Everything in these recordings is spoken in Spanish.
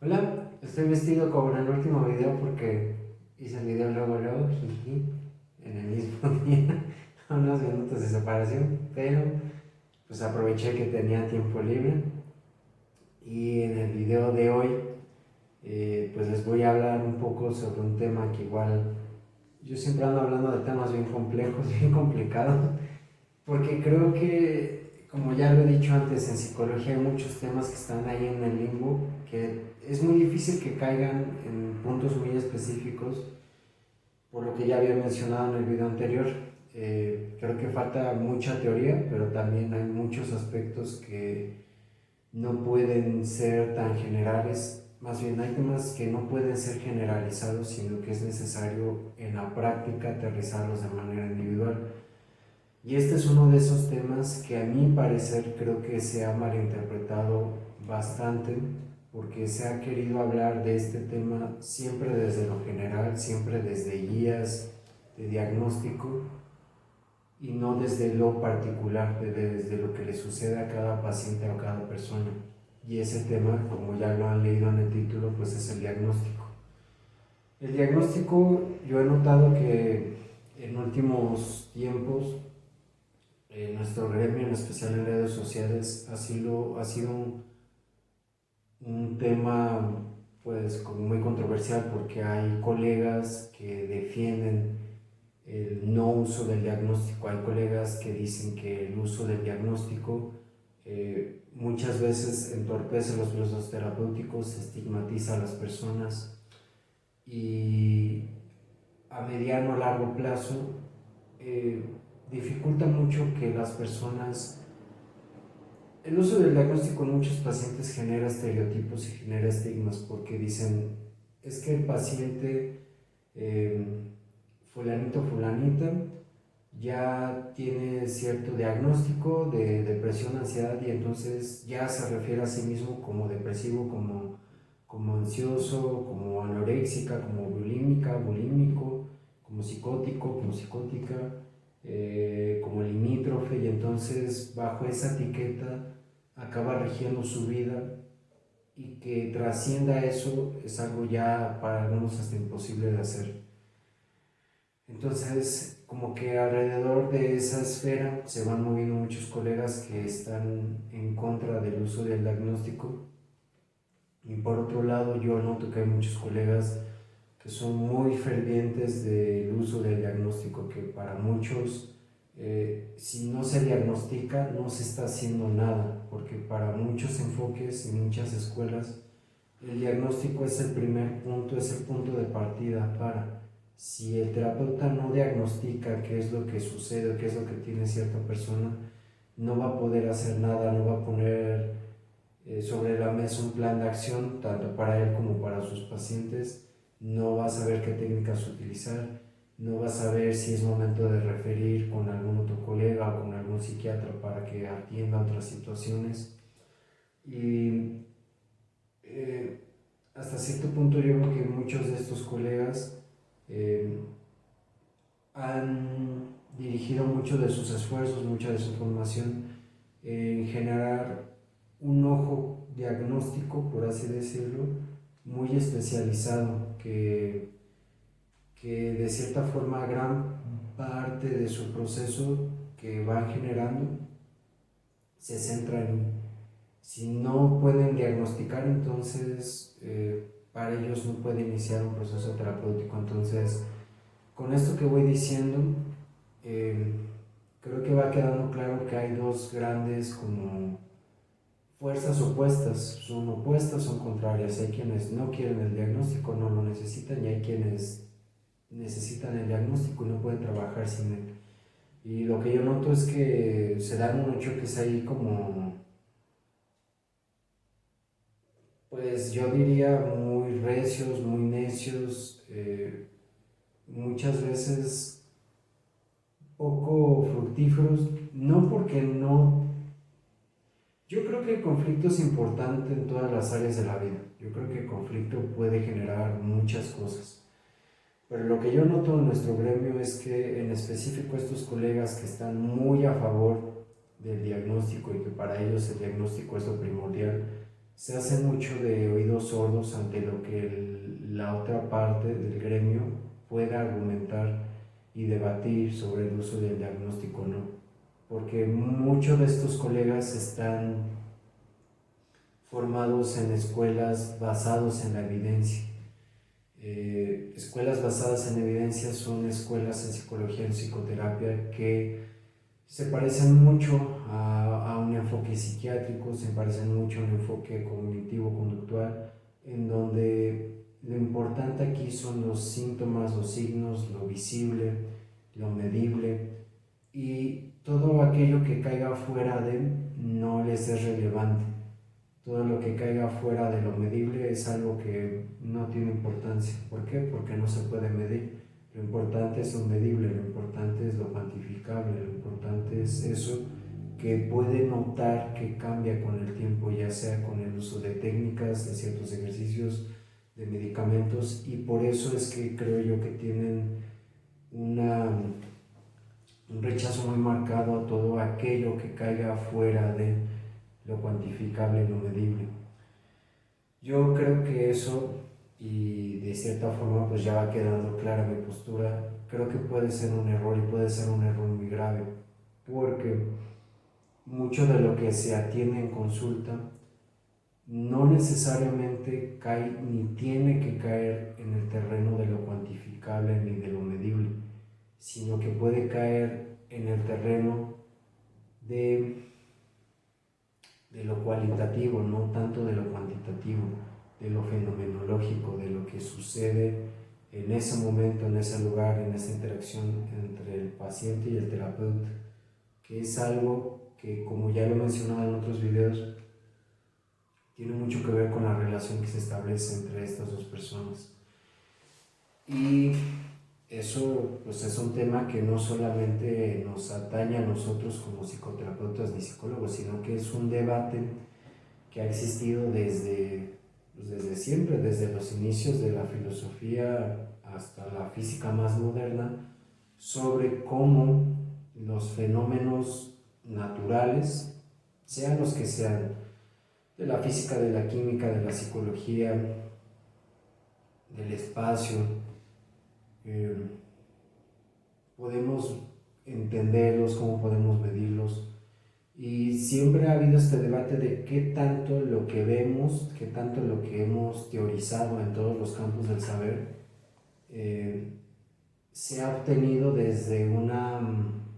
Hola, estoy vestido como en el último video porque hice el video luego, jiji, en el mismo día, a unos minutos de separación, pero pues aproveché que tenía tiempo libre y en el video de hoy pues les voy a hablar un poco sobre un tema que igual yo siempre ando hablando de temas bien complejos, bien complicados, porque creo que, como ya lo he dicho antes, en psicología hay muchos temas que están ahí en el limbo, que es muy difícil que caigan en puntos muy específicos, por lo que ya había mencionado en el video anterior. Creo que falta mucha teoría, pero también hay muchos aspectos que no pueden ser tan generales. Más bien hay temas que no pueden ser generalizados, sino que es necesario en la práctica aterrizarlos de manera individual. Y este es uno de esos temas que a mi parecer creo que se ha malinterpretado bastante, porque se ha querido hablar de este tema siempre desde lo general, siempre desde guías de diagnóstico y no desde lo particular, desde lo que le sucede a cada paciente o a cada persona. Y ese tema, como ya lo han leído en el título, pues es el diagnóstico. El diagnóstico, yo he notado que en últimos tiempos nuestro gremio, en especial en redes sociales, ha sido un tema pues como muy controversial, porque hay colegas que defienden el no uso del diagnóstico, hay colegas que dicen que el uso del diagnóstico muchas veces entorpece los procesos terapéuticos, estigmatiza a las personas y a mediano o largo plazo eh, dificulta mucho que las personas. El uso del diagnóstico en muchos pacientes genera estereotipos y genera estigmas, porque dicen, es que el paciente eh, fulanito fulanita ya tiene cierto diagnóstico de depresión, ansiedad, y entonces ya se refiere a sí mismo como depresivo, como ansioso, como anoréxica, como bulímica, bulímico, como psicótico, como psicótica, como limítrofe, y entonces bajo esa etiqueta acaba rigiendo su vida, y que trascienda eso es algo ya para algunos hasta imposible de hacer. Entonces, como que alrededor de esa esfera se van moviendo muchos colegas que están en contra del uso del diagnóstico, y por otro lado yo noto que hay muchos colegas que son muy fervientes del uso del diagnóstico, que para muchos, si no se diagnostica, no se está haciendo nada, porque para muchos enfoques y muchas escuelas, el diagnóstico es el primer punto, es el punto de partida para. Si el terapeuta no diagnostica qué es lo que sucede, qué es lo que tiene cierta persona, no va a poder hacer nada, no va a poner sobre la mesa un plan de acción, tanto para él como para sus pacientes. No va a saber qué técnicas utilizar, no va a saber si es momento de referir con algún otro colega o con algún psiquiatra para que atienda otras situaciones. Y eh, hasta cierto punto yo creo que muchos de estos colegas eh, han dirigido mucho de sus esfuerzos, mucha de su formación en generar un ojo diagnóstico, por así decirlo, muy especializado, que de cierta forma gran parte de su proceso que van generando se centra en, si no pueden diagnosticar, entonces para ellos no puede iniciar un proceso terapéutico. Entonces, con esto que voy diciendo, eh, creo que va quedando claro que hay dos grandes como fuerzas opuestas, son contrarias. Hay quienes no quieren el diagnóstico, no lo necesitan, y hay quienes necesitan el diagnóstico y no pueden trabajar sin él. Y lo que yo noto es que se dan unos choques ahí como, pues yo diría, muy recios, muy necios, muchas veces poco fructíferos, no porque no. Yo creo que el conflicto es importante en todas las áreas de la vida. Yo creo que el conflicto puede generar muchas cosas. Pero lo que yo noto en nuestro gremio es que en específico estos colegas que están muy a favor del diagnóstico y que para ellos el diagnóstico es lo primordial, se hace mucho de oídos sordos ante lo que la otra parte del gremio pueda argumentar y debatir sobre el uso del diagnóstico o no. Porque muchos de estos colegas están formados en escuelas basadas en la evidencia. Escuelas basadas en evidencia son escuelas en psicología y en psicoterapia que se parecen mucho a un enfoque psiquiátrico, se parecen mucho a un enfoque cognitivo-conductual, en donde lo importante aquí son los síntomas, los signos, lo visible, lo medible, y todo aquello que caiga fuera de no les es relevante. Todo lo que caiga fuera de lo medible es algo que no tiene importancia. ¿Por qué? Porque no se puede medir. Lo importante es lo medible, lo importante es lo cuantificable, lo importante es eso que puede notar que cambia con el tiempo, ya sea con el uso de técnicas, de ciertos ejercicios, de medicamentos, y por eso es que creo yo que tienen un rechazo muy marcado a todo aquello que caiga fuera de lo cuantificable y lo medible. Yo creo que eso, y de cierta forma pues ya va quedando clara mi postura, creo que puede ser un error y puede ser un error muy grave, porque mucho de lo que se atiende en consulta no necesariamente cae ni tiene que caer en el terreno de lo cuantificable ni de lo medible, sino que puede caer en el terreno de lo cualitativo, no tanto de lo cuantitativo, de lo fenomenológico, de lo que sucede en ese momento, en ese lugar, en esa interacción entre el paciente y el terapeuta, que es algo que, como ya lo he mencionado en otros videos, tiene mucho que ver con la relación que se establece entre estas dos personas. Y eso pues es un tema que no solamente nos atañe a nosotros como psicoterapeutas ni psicólogos, sino que es un debate que ha existido desde siempre, desde los inicios de la filosofía hasta la física más moderna, sobre cómo los fenómenos naturales, sean los que sean, de la física, de la química, de la psicología, del espacio, podemos entenderlos, cómo podemos medirlos. Y siempre ha habido este debate de qué tanto lo que vemos, qué tanto lo que hemos teorizado en todos los campos del saber, se ha obtenido desde una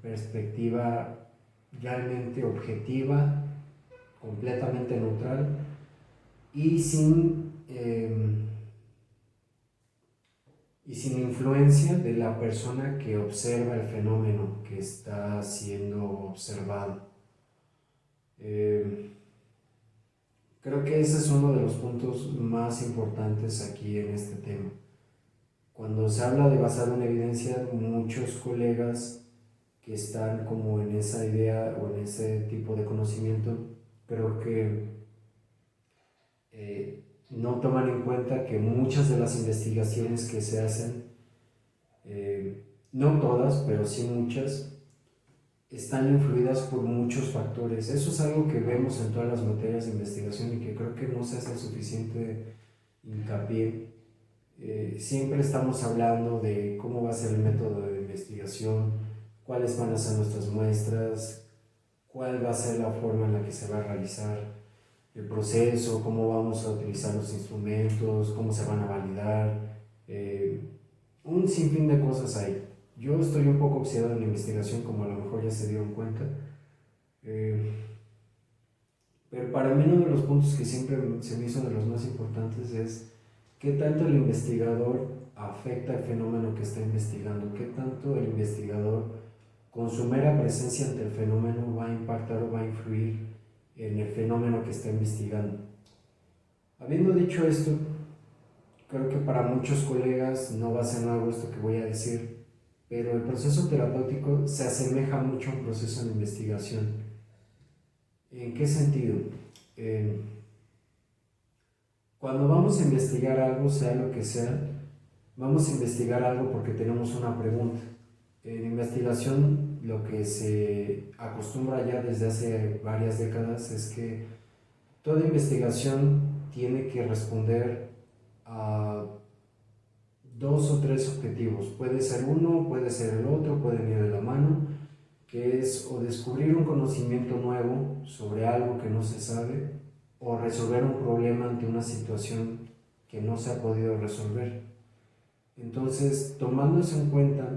perspectiva realmente objetiva, completamente neutral y sin influencia de la persona que observa el fenómeno que está siendo observado. Creo que ese es uno de los puntos más importantes aquí en este tema. Cuando se habla de basado en evidencia, muchos colegas que están como en esa idea o en ese tipo de conocimiento, creo que no toman en cuenta que muchas de las investigaciones que se hacen, no todas, pero sí muchas, están influidas por muchos factores. Eso es algo que vemos en todas las materias de investigación y que creo que no se hace suficiente hincapié. Siempre estamos hablando de cómo va a ser el método de investigación, cuáles van a ser nuestras muestras, cuál va a ser la forma en la que se va a realizar el proceso, cómo vamos a utilizar los instrumentos, cómo se van a validar, un sinfín de cosas ahí. Yo estoy un poco oxidado en la investigación, como a lo mejor ya se dieron cuenta, pero para mí uno de los puntos que siempre se me hizo de los más importantes es qué tanto el investigador afecta el fenómeno que está investigando, qué tanto el investigador con su mera presencia ante el fenómeno va a impactar o va a influir en el fenómeno que está investigando. Habiendo dicho esto, creo que para muchos colegas no va a ser nuevo esto que voy a decir, pero el proceso terapéutico se asemeja mucho a un proceso de investigación. ¿En qué sentido? Cuando vamos a investigar algo, sea lo que sea, vamos a investigar algo porque tenemos una pregunta. En investigación, lo que se acostumbra ya desde hace varias décadas es que Toda investigación tiene que responder a dos o tres objetivos. Puede ser uno, puede ser el otro, pueden ir de la mano, que es o descubrir un conocimiento nuevo sobre algo que no se sabe, o resolver un problema ante una situación que no se ha podido resolver. Entonces, tomando eso en cuenta,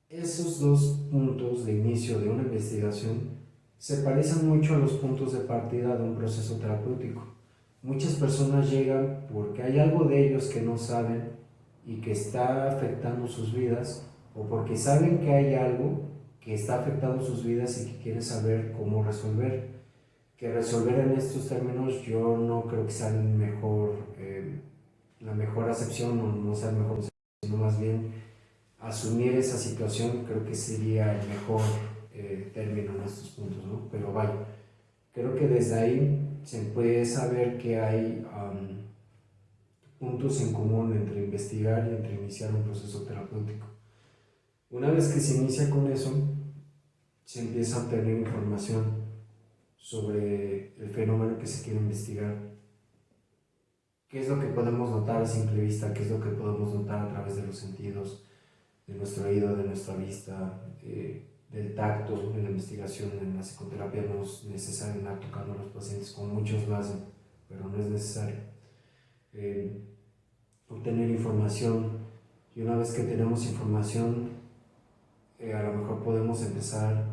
esos dos puntos de inicio de una investigación se parecen mucho a los puntos de partida de un proceso terapéutico. Muchas personas llegan porque hay algo de ellos que no saben y que está afectando sus vidas, o porque saben que hay algo que está afectando sus vidas y que quieren saber cómo resolver. Que resolver en estos términos yo no creo que sea la mejor acepción, o no sea el mejor, sino más bien asumir esa situación creo que sería el mejor término en estos puntos, ¿no? Pero vaya, creo que desde ahí se puede saber que hay puntos en común entre investigar y entre iniciar un proceso terapéutico. Una vez que se inicia con eso, se empieza a obtener información sobre el fenómeno que se quiere investigar. ¿Qué es lo que podemos notar a simple vista? ¿Qué es lo que podemos notar a través de los sentidos? De nuestro oído, de nuestra vista, del tacto. En la investigación, en la psicoterapia no es necesario andar tocando a los pacientes, como muchos lo hacen, pero no es necesario. Obtener información, y una vez que tenemos información, a lo mejor podemos empezar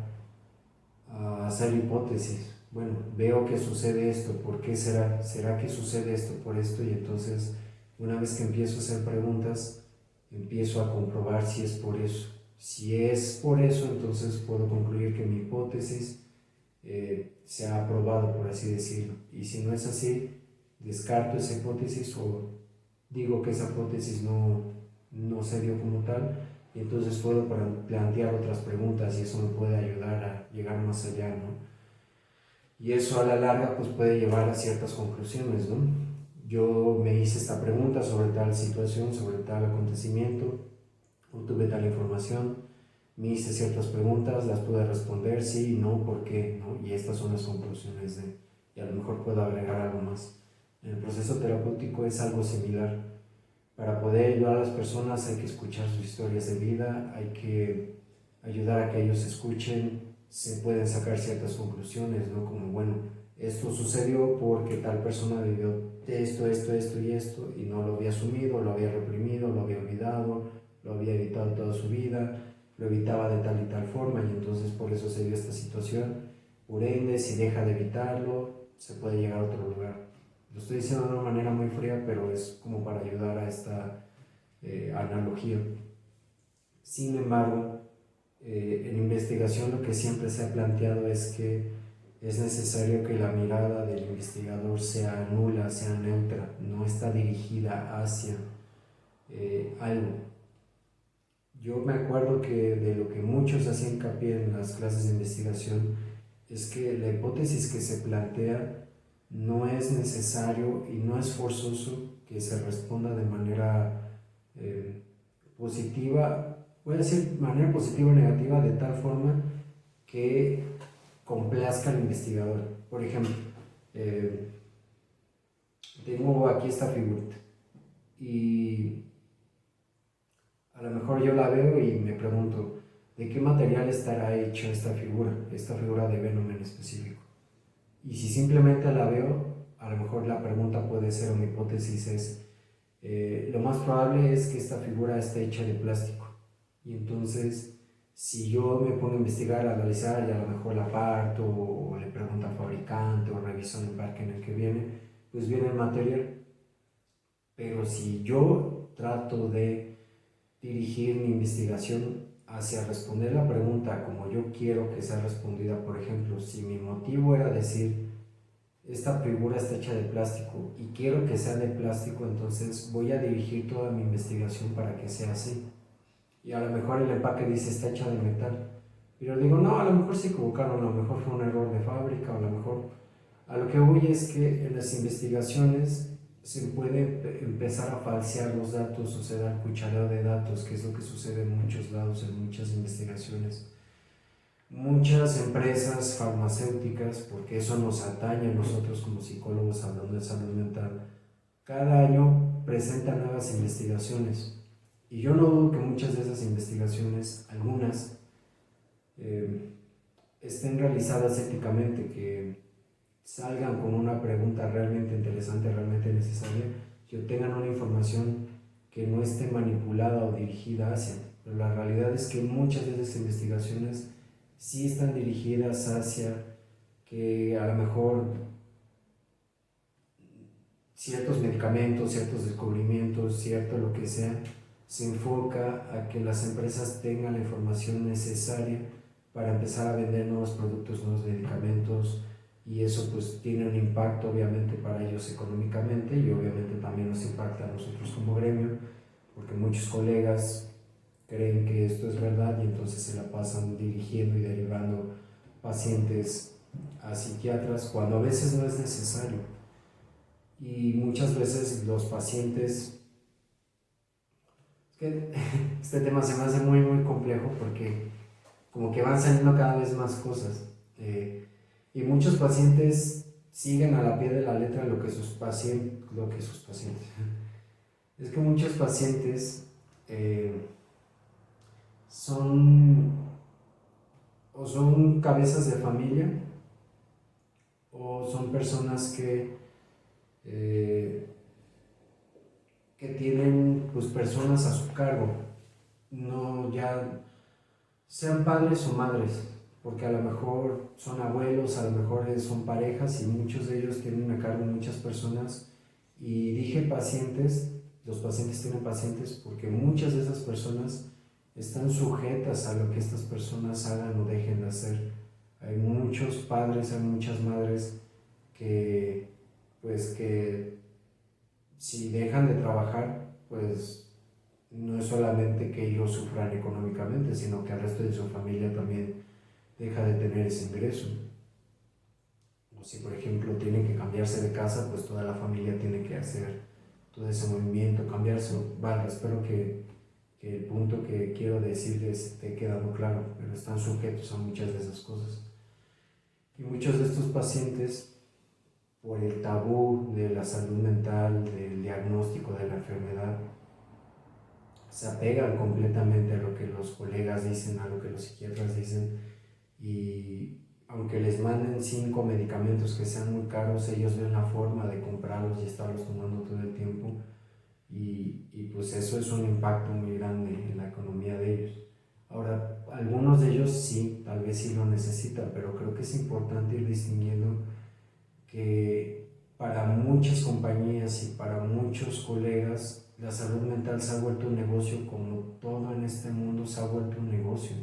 a hacer hipótesis. Bueno, veo que sucede esto, ¿por qué será? ¿Será que sucede esto por esto? Y entonces, una vez que empiezo a hacer preguntas, empiezo a comprobar si es por eso. Si es por eso, entonces puedo concluir que mi hipótesis se ha aprobado, por así decirlo. Y si no es así, descarto esa hipótesis, o digo que esa hipótesis no se dio como tal, y entonces puedo plantear otras preguntas, y eso me puede ayudar a llegar más allá, ¿no? Y eso a la larga pues puede llevar a ciertas conclusiones, ¿no? Yo me hice esta pregunta sobre tal situación, sobre tal acontecimiento, obtuve tal información, me hice ciertas preguntas, las pude responder, sí, no, por qué, ¿no? Y estas son las conclusiones y a lo mejor puedo agregar algo más. En el proceso terapéutico es algo similar. Para poder ayudar a las personas hay que escuchar sus historias de vida, hay que ayudar a que ellos escuchen, se pueden sacar ciertas conclusiones, ¿no? Como, bueno, esto sucedió porque tal persona vivió esto y esto, y no lo había asumido, lo había reprimido, lo había olvidado, lo había evitado toda su vida, lo evitaba de tal y tal forma, y entonces por eso se dio esta situación. Por ende, si deja de evitarlo, se puede llegar a otro lugar. Lo estoy diciendo de una manera muy fría, pero es como para ayudar a esta analogía. Sin embargo, en investigación lo que siempre se ha planteado es que es necesario que la mirada del investigador sea nula, sea neutra, no está dirigida hacia algo. Yo me acuerdo que de lo que muchos hacían hincapié en las clases de investigación es que la hipótesis que se plantea no es necesario y no es forzoso que se responda de manera positiva, voy a decir manera positiva o negativa, de tal forma que complazca al investigador. Por ejemplo, tengo aquí esta figurita y a lo mejor yo la veo y me pregunto, ¿de qué material estará hecha esta figura de Venom en específico? Y si simplemente la veo, a lo mejor la pregunta puede ser, o mi hipótesis es, lo más probable es que esta figura esté hecha de plástico. Y entonces, si yo me pongo a investigar, a analizar, y a lo mejor la parto, o le pregunto al fabricante, o reviso el empaque en el que viene, pues viene el material. Pero si yo trato de dirigir mi investigación hacia responder la pregunta como yo quiero que sea respondida, por ejemplo, si mi motivo era decir, esta figura está hecha de plástico y quiero que sea de plástico, entonces voy a dirigir toda mi investigación para que sea así. Y a lo mejor el empaque dice está hecha de metal, pero digo, no, a lo mejor se equivocaron, a lo mejor fue un error de fábrica, o a lo mejor, a lo que voy es que en las investigaciones se puede empezar a falsear los datos, o se da el cuchareo de datos, que es lo que sucede en muchos lados, en muchas investigaciones. muchas empresas farmacéuticas, porque eso nos atañe a nosotros como psicólogos hablando de salud mental, cada año presentan nuevas investigaciones. Y yo no dudo que muchas de esas investigaciones, algunas, estén realizadas éticamente, que salgan con una pregunta realmente interesante, realmente necesaria, que obtengan una información que no esté manipulada o dirigida hacia. Pero la realidad es que muchas de esas investigaciones sí están dirigidas hacia que a lo mejor ciertos medicamentos, ciertos descubrimientos, cierto lo que sea, se enfoca a que las empresas tengan la información necesaria para empezar a vender nuevos productos, nuevos medicamentos, y eso pues tiene un impacto obviamente para ellos económicamente, y obviamente también nos impacta a nosotros como gremio, porque muchos colegas creen que esto es verdad y entonces se la pasan dirigiendo y derivando pacientes a psiquiatras cuando a veces no es necesario. Y muchas veces los pacientes, este tema se me hace muy muy complejo porque como que van saliendo cada vez más cosas, y muchos pacientes siguen a la pie de la letra lo que sus pacientes es que muchos pacientes son o son cabezas de familia o son personas eh, que tienen pues personas a su cargo, no ya sean padres o madres, porque a lo mejor son abuelos, a lo mejor son parejas y muchos de ellos tienen a cargo muchas personas. Y dije pacientes, los pacientes tienen pacientes porque muchas de esas personas están sujetas a lo que estas personas hagan o dejen de hacer. Hay muchos padres, hay muchas madres que pues que si dejan de trabajar, pues no es solamente que ellos sufran económicamente, sino que el resto de su familia también deja de tener ese ingreso. O si por ejemplo tienen que cambiarse de casa, pues toda la familia tiene que hacer todo ese movimiento, cambiarse. Vale, espero que el punto que quiero decirles esté quedando claro, pero están sujetos a muchas de esas cosas. Y muchos de estos pacientes, por el tabú de la salud mental, del diagnóstico de la enfermedad, se apegan completamente a lo que los colegas dicen, a lo que los psiquiatras dicen, y aunque les manden 5 medicamentos que sean muy caros, ellos ven la forma de comprarlos y estarlos tomando todo el tiempo, y pues eso es un impacto muy grande en la economía de ellos. Ahora, algunos de ellos sí, tal vez sí lo necesitan, pero creo que es importante ir distinguiendo que para muchas compañías y para muchos colegas la salud mental se ha vuelto un negocio, como todo en este mundo se ha vuelto un negocio.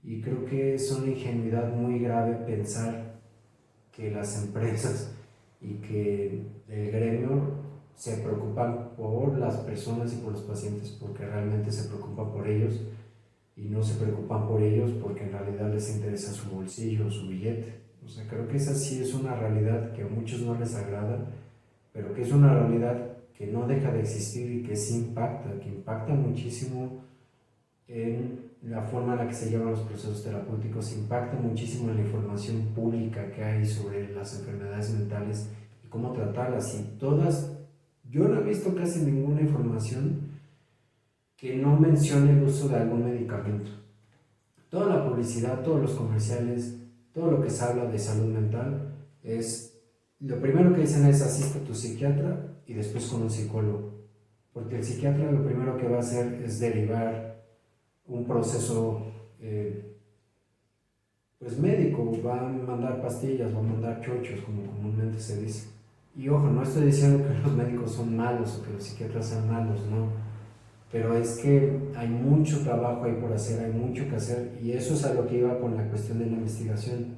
Y creo que es una ingenuidad muy grave pensar que las empresas y que el gremio se preocupan por las personas y por los pacientes porque realmente se preocupan por ellos, y no se preocupan por ellos porque en realidad les interesa su bolsillo o su billete. O sea, creo que esa sí es una realidad que a muchos no les agrada, pero que es una realidad que no deja de existir y que sí impacta, que impacta muchísimo en la forma en la que se llevan los procesos terapéuticos, impacta muchísimo en la información pública que hay sobre las enfermedades mentales y cómo tratarlas. Y todas, yo no he visto casi ninguna información que no mencione el uso de algún medicamento. Toda la publicidad, todos los comerciales, todo lo que se habla de salud mental es, lo primero que dicen es asiste a tu psiquiatra y después con un psicólogo, porque el psiquiatra lo primero que va a hacer es derivar un proceso pues médico, va a mandar pastillas, va a mandar chochos como comúnmente se dice. Y ojo, no estoy diciendo que los médicos son malos o que los psiquiatras sean malos, no, pero es que hay mucho trabajo ahí por hacer, hay mucho que hacer, y eso es a lo que iba con la cuestión de la investigación.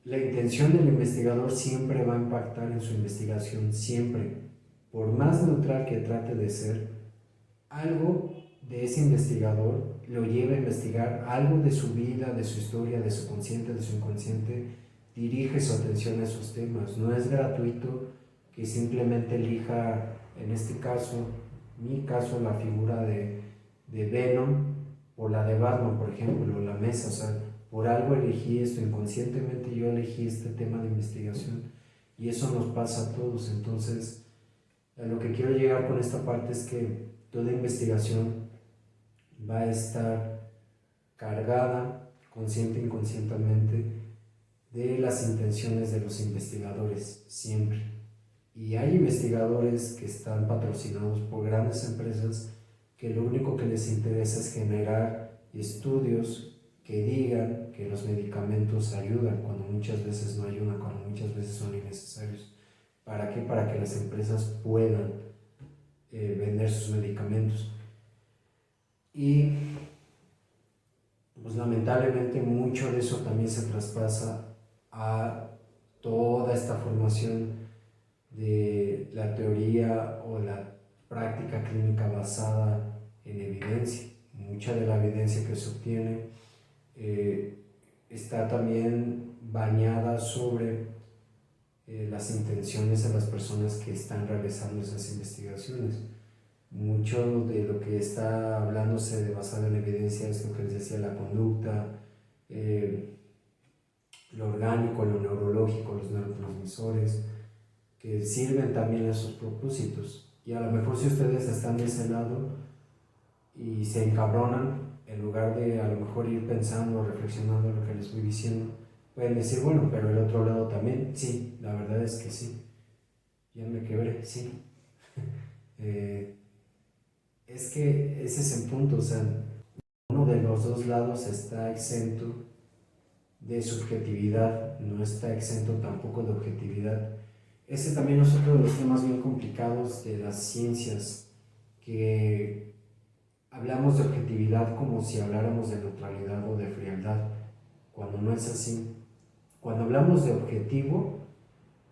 La intención del investigador siempre va a impactar en su investigación, siempre. Por más neutral que trate de ser, algo de ese investigador lo lleva a investigar, algo de su vida, de su historia, de su consciente, de su inconsciente, dirige su atención a esos temas. No es gratuito que simplemente elija, en este caso, mi caso, la figura de Venom, por la de Batman, por ejemplo, la mesa, o sea, por algo elegí esto, inconscientemente yo elegí este tema de investigación y eso nos pasa a todos. Entonces, a lo que quiero llegar con esta parte es que toda investigación va a estar cargada, consciente e inconscientemente, de las intenciones de los investigadores, siempre. Y hay investigadores que están patrocinados por grandes empresas que lo único que les interesa es generar estudios que digan que los medicamentos ayudan, cuando muchas veces no ayudan, cuando muchas veces son innecesarios. ¿Para qué? Para que las empresas puedan vender sus medicamentos. Y pues lamentablemente mucho de eso también se traspasa a toda esta formación de la teoría o la práctica clínica basada en evidencia. Mucha de la evidencia que se obtiene está también bañada sobre las intenciones de las personas que están realizando esas investigaciones. Mucho de lo que está hablándose de basado en evidencia es lo que les decía, la conducta, lo orgánico, lo neurológico, los neurotransmisores, que sirven también a sus propósitos. Y a lo mejor si ustedes están de ese lado y se encabronan, en lugar de a lo mejor ir pensando, reflexionando lo que les voy diciendo, pueden decir, bueno, pero el otro lado también, sí, la verdad es que sí, ya me quebré, sí. Es que ese es el punto, o sea, uno de los dos lados está exento de subjetividad, no está exento tampoco de objetividad. Ese también es otro de los temas bien complicados de las ciencias, que hablamos de objetividad como si habláramos de neutralidad o de frialdad, cuando no es así. Cuando hablamos de objetivo,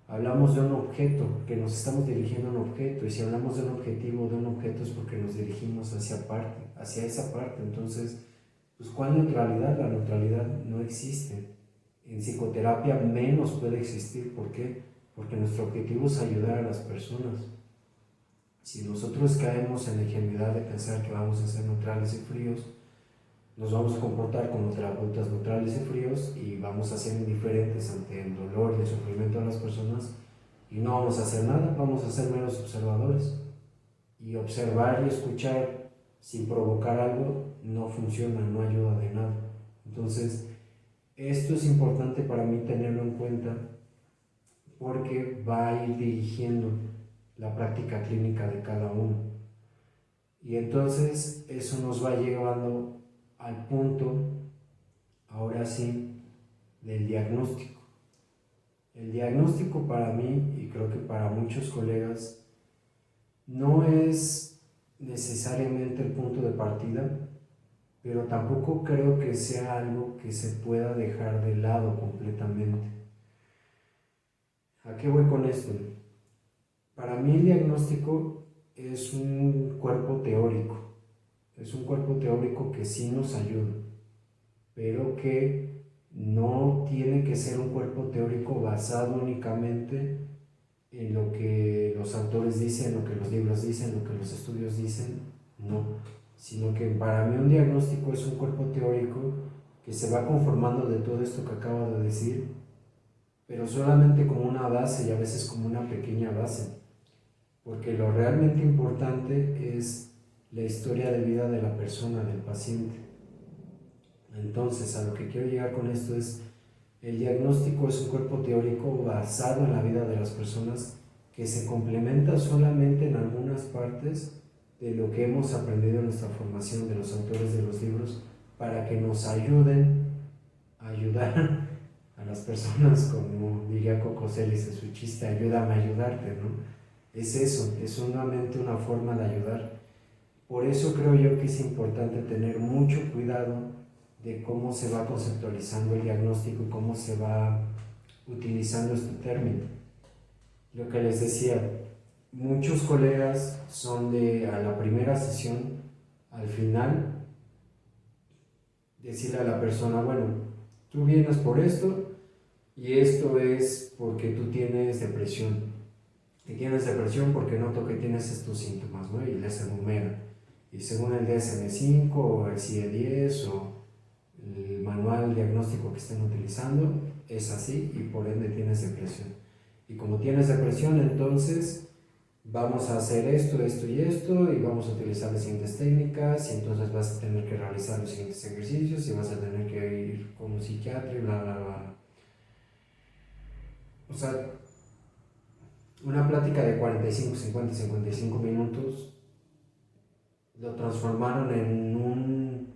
hablamos de un objeto, que nos estamos dirigiendo a un objeto, y si hablamos de un objetivo de un objeto es porque nos dirigimos hacia esa parte. Entonces, pues ¿cuál neutralidad? La neutralidad no existe. En psicoterapia menos puede existir. ¿Por qué? Porque nuestro objetivo es ayudar a las personas. Si nosotros caemos en la ingenuidad de pensar que vamos a ser neutrales y fríos, nos vamos a comportar como terapeutas neutrales y fríos y vamos a ser indiferentes ante el dolor y el sufrimiento de las personas y no vamos a hacer nada, vamos a ser meros observadores. Y observar y escuchar sin provocar algo no funciona, no ayuda de nada. Entonces, esto es importante para mí tenerlo en cuenta porque va a ir dirigiendo la práctica clínica de cada uno. Y entonces eso nos va llevando al punto, ahora sí, del diagnóstico. El diagnóstico para mí, y creo que para muchos colegas, no es necesariamente el punto de partida, pero tampoco creo que sea algo que se pueda dejar de lado completamente. ¿A qué voy con esto? Para mí el diagnóstico es un cuerpo teórico, que sí nos ayuda, pero que no tiene que ser un cuerpo teórico basado únicamente en lo que los autores dicen, lo que los libros dicen, lo que los estudios dicen, no, sino que para mí un diagnóstico es un cuerpo teórico que se va conformando de todo esto que acabo de decir, pero solamente como una base y a veces como una pequeña base, porque lo realmente importante es la historia de vida de la persona, del paciente. Entonces, a lo que quiero llegar con esto es, el diagnóstico es un cuerpo teórico basado en la vida de las personas que se complementa solamente en algunas partes de lo que hemos aprendido en nuestra formación de los autores de los libros para que nos ayuden a ayudar a las personas, como diría Coco Celis en su chiste, ayúdame a ayudarte, ¿no? Es eso, es solamente una forma de ayudar. Por eso creo yo que es importante tener mucho cuidado de cómo se va conceptualizando el diagnóstico y cómo se va utilizando este término. Lo que les decía, muchos colegas son de a la primera sesión, al final, decirle a la persona, bueno, tú vienes por esto y esto es porque tú tienes depresión. Y tienes depresión porque noto que tienes estos síntomas, ¿no? Y les enumera. y según el DSM-5 o el CIE-10 o el manual diagnóstico que estén utilizando, es así y por ende tienes depresión. Y como tienes depresión, entonces vamos a hacer esto, esto y esto, y vamos a utilizar las siguientes técnicas, y entonces vas a tener que realizar los siguientes ejercicios, y vas a tener que ir con un psiquiatra, y bla, bla, bla. O sea, una plática de 45, 50, 55 minutos lo transformaron en un...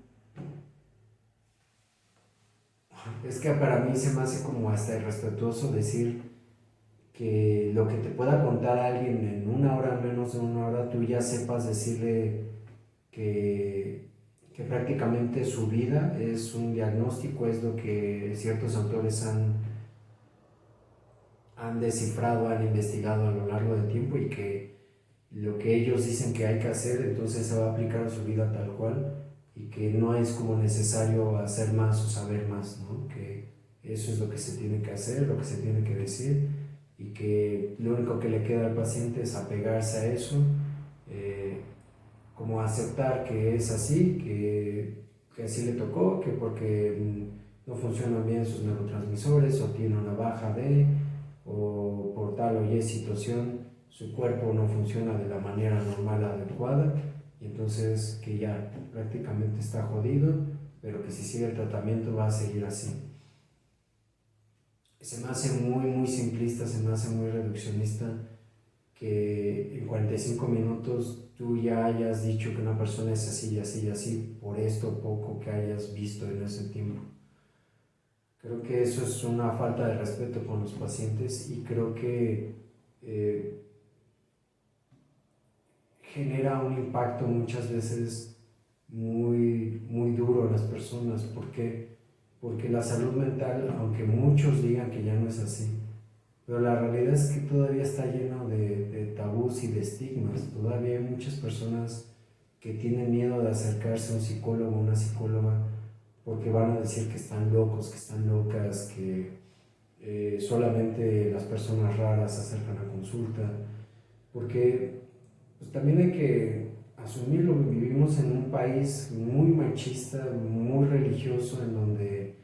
Es que para mí se me hace como hasta irrespetuoso decir que lo que te pueda contar alguien en una hora, menos de una hora, tú ya sepas decirle que prácticamente su vida es un diagnóstico, es lo que ciertos autores han descifrado, han investigado a lo largo del tiempo y que lo que ellos dicen que hay que hacer, entonces se va a aplicar a su vida tal cual y que no es como necesario hacer más o saber más, ¿no? Que eso es lo que se tiene que hacer, lo que se tiene que decir y que lo único que le queda al paciente es apegarse a eso, eh, como aceptar que es así, que así le tocó, que porque no funcionan bien sus neurotransmisores o tiene una baja de, o por tal o y situación, su cuerpo no funciona de la manera normal adecuada, y entonces que ya prácticamente está jodido, pero que si sigue el tratamiento va a seguir así. Se me hace muy, muy simplista, se me hace muy reduccionista que en 45 minutos tú ya hayas dicho que una persona es así y así y así por esto poco que hayas visto en ese tiempo. Creo que eso es una falta de respeto con los pacientes y creo que eh, genera un impacto muchas veces muy, muy duro en las personas. ¿Por qué? Porque la salud mental, aunque muchos digan que ya no es así, pero la realidad es que todavía está lleno de tabús y de estigmas. Todavía hay muchas personas que tienen miedo de acercarse a un psicólogo o una psicóloga porque van a decir que están locos, que están locas, que solamente las personas raras se acercan a consulta. Porque pues, también hay que asumirlo, vivimos en un país muy machista, muy religioso, en donde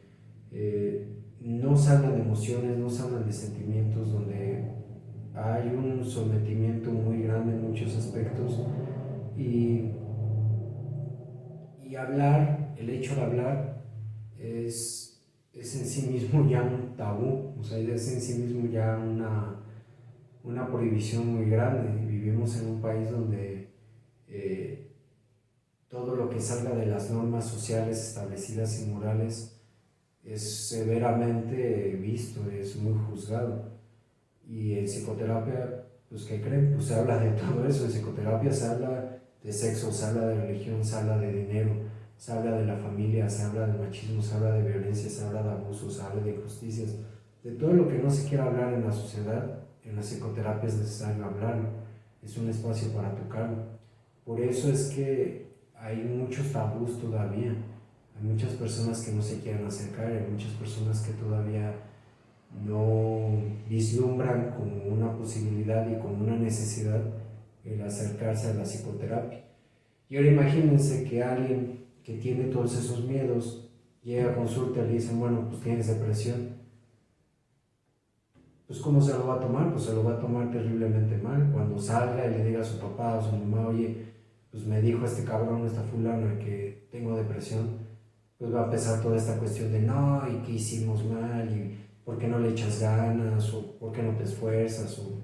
no se habla de emociones, no se habla de sentimientos, donde hay un sometimiento muy grande en muchos aspectos y, y hablar, el hecho de hablar es en sí mismo ya un tabú, o sea, es en sí mismo ya una prohibición muy grande. Vivimos en un país donde eh, todo lo que salga de las normas sociales establecidas y morales es severamente visto, es muy juzgado. Y en psicoterapia, pues ¿qué creen? Pues se habla de todo eso. En psicoterapia se habla de sexo, se habla de religión, se habla de dinero, se habla de la familia, se habla de machismo, se habla de violencia, se habla de abusos, se habla de injusticias. De todo lo que no se quiera hablar en la sociedad, en la psicoterapia es necesario hablarlo. Es un espacio para tocarlo. Por eso es que hay muchos tabús todavía. Hay muchas personas que no se quieren acercar, hay muchas personas que todavía no vislumbran como una posibilidad y como una necesidad el acercarse a la psicoterapia. Y ahora imagínense que alguien que tiene todos esos miedos llega a consulta y le dicen, bueno, pues tienes depresión. Pues ¿cómo se lo va a tomar? Pues se lo va a tomar terriblemente mal. Cuando salga y le diga a su papá o a su mamá, oye, pues me dijo este cabrón, esta fulana que tengo depresión, pues va a empezar toda esta cuestión de no, y qué hicimos mal, y por qué no le echas ganas, o por qué no te esfuerzas, o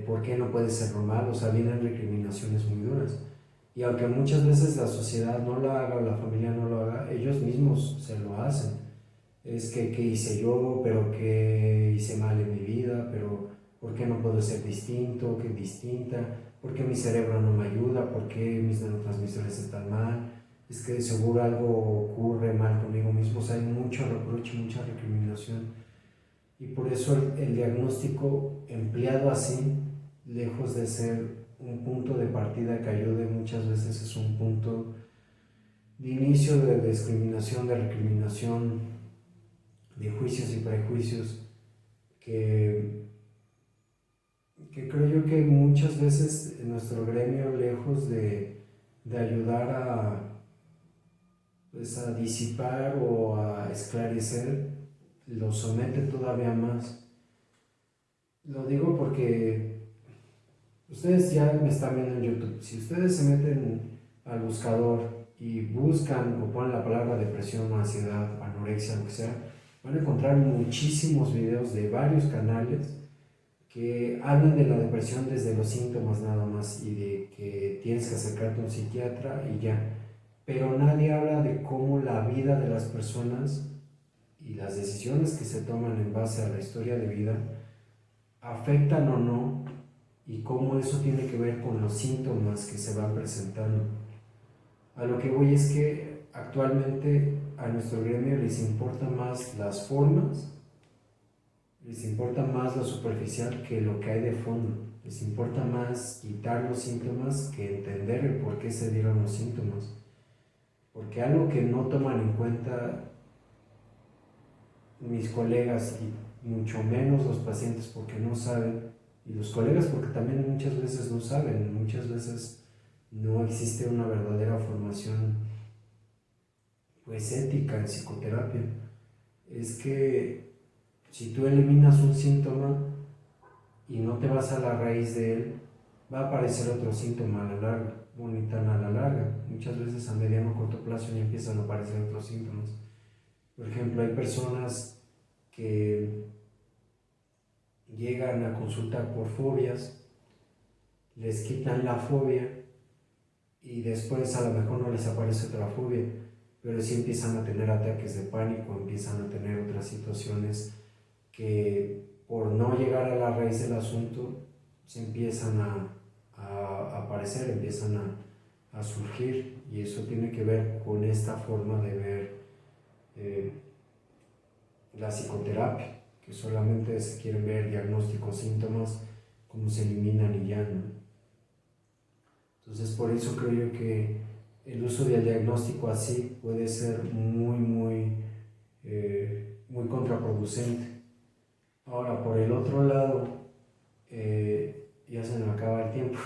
por qué no puedes ser normal. O sea, vienen recriminaciones muy duras. Y aunque muchas veces la sociedad no lo haga o la familia no lo haga, ellos mismos se lo hacen. Es que qué hice yo, pero qué hice mal en mi vida, pero por qué no puedo ser distinto, qué distinta, por qué mi cerebro no me ayuda, por qué mis neurotransmisores están mal, es que seguro algo ocurre mal conmigo mismo. O sea, hay mucho reproche, mucha recriminación. Y por eso el diagnóstico empleado así, lejos de ser un punto de partida que ayude, muchas veces es un punto de inicio de discriminación, de recriminación, de juicios y prejuicios que creo yo que muchas veces en nuestro gremio, lejos de de ayudar pues, a disipar o a esclarecer, lo somete todavía más. Lo digo porque ustedes ya me están viendo en YouTube. Si ustedes se meten al buscador y buscan o ponen la palabra depresión, ansiedad, anorexia, lo que sea, van a encontrar muchísimos videos de varios canales que hablan de la depresión desde los síntomas nada más y de que tienes que acercarte a un psiquiatra y ya. Pero nadie habla de cómo la vida de las personas y las decisiones que se toman en base a la historia de vida afectan o no y cómo eso tiene que ver con los síntomas que se van presentando. A lo que voy es que actualmente a nuestro gremio les importa más las formas, les importa más lo superficial que lo que hay de fondo. Les importa más quitar los síntomas que entender el por qué se dieron los síntomas. Porque algo que no toman en cuenta mis colegas y mucho menos los pacientes porque no saben, y los colegas porque también muchas veces no saben, muchas veces no existe una verdadera formación pues ética en psicoterapia, es que si tú eliminas un síntoma y no te vas a la raíz de él, va a aparecer otro síntoma a la larga, o ni tan a la larga, muchas veces a mediano o corto plazo ya empiezan a aparecer otros síntomas. Por ejemplo, hay personas que llegan a consultar por fobias, les quitan la fobia y después a lo mejor no les aparece otra fobia, pero sí empiezan a tener ataques de pánico, empiezan a tener otras situaciones que por no llegar a la raíz del asunto se empiezan a aparecer, empiezan a surgir, y eso tiene que ver con esta forma de ver eh, la psicoterapia, que solamente se quieren ver diagnósticos, síntomas, cómo se eliminan y ya, ¿no? Entonces por eso creo yo que el uso del diagnóstico así puede ser muy contraproducente. Ahora, por el otro lado, ya se me acaba el tiempo.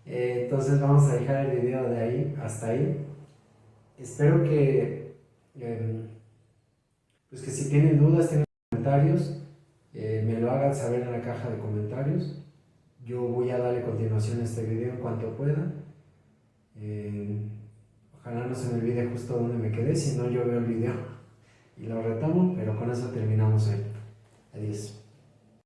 Entonces vamos a dejar el video de ahí, hasta ahí. Espero pues que si tienen dudas, tienen comentarios, me lo hagan saber en la caja de comentarios. Yo voy a darle continuación a este video en cuanto pueda. Ojalá no se me olvide justo donde me quedé, si no yo veo el video y lo retomo, pero con eso terminamos hoy. Adiós.